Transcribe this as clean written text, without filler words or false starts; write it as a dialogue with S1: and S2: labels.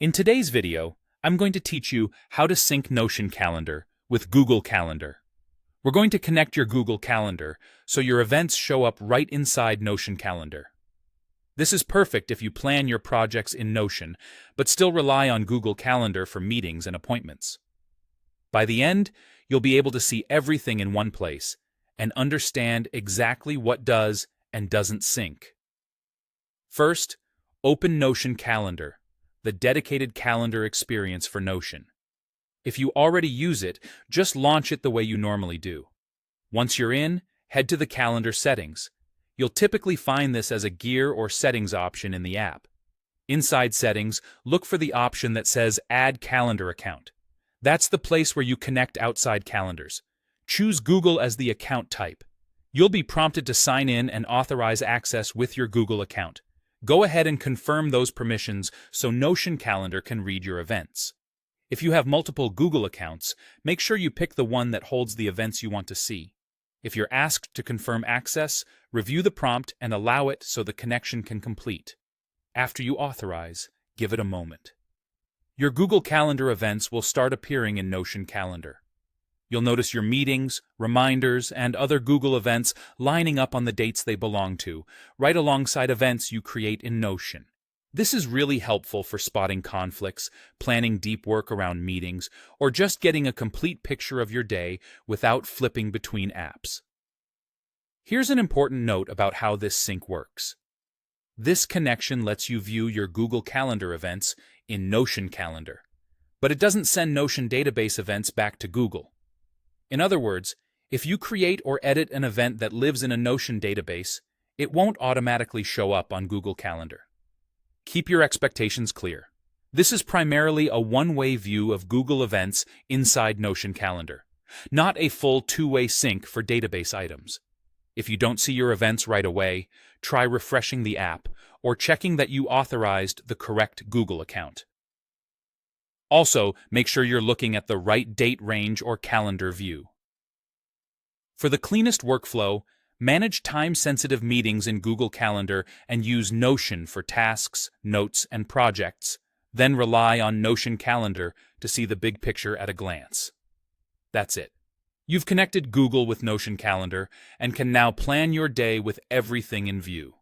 S1: In today's video, I'm going to teach you how to sync Notion Calendar with Google Calendar. We're going to connect your Google Calendar so your events show up right inside Notion Calendar. This is perfect if you plan your projects in Notion, but still rely on Google Calendar for meetings and appointments. By the end, you'll be able to see everything in one place and understand exactly what does and doesn't sync. First, open Notion Calendar, the dedicated calendar experience for Notion. If you already use it, just launch it the way you normally do. Once you're in, head to the calendar settings. You'll typically find this as a gear or settings option in the app. Inside settings, look for the option that says Add Calendar Account. That's the place where you connect outside calendars. Choose Google as the account type. You'll be prompted to sign in and authorize access with your Google account. Go ahead and confirm those permissions so Notion Calendar can read your events. If you have multiple Google accounts, make sure you pick the one that holds the events you want to see. If you're asked to confirm access, review the prompt and allow it so the connection can complete. After you authorize, give it a moment. Your Google Calendar events will start appearing in Notion Calendar. You'll notice your meetings, reminders, and other Google events lining up on the dates they belong to, right alongside events you create in Notion. This is really helpful for spotting conflicts, planning deep work around meetings, or just getting a complete picture of your day without flipping between apps. Here's an important note about how this sync works. This connection lets you view your Google Calendar events in Notion Calendar, but it doesn't send Notion database events back to Google. In other words, if you create or edit an event that lives in a Notion database, it won't automatically show up on Google Calendar. Keep your expectations clear. This is primarily a one-way view of Google events inside Notion Calendar, not a full two-way sync for database items. If you don't see your events right away, try refreshing the app or checking that you authorized the correct Google account. Also, make sure you're looking at the right date range or calendar view. For the cleanest workflow, manage time-sensitive meetings in Google Calendar and use Notion for tasks, notes, and projects, then rely on Notion Calendar to see the big picture at a glance. That's it. You've connected Google with Notion Calendar and can now plan your day with everything in view.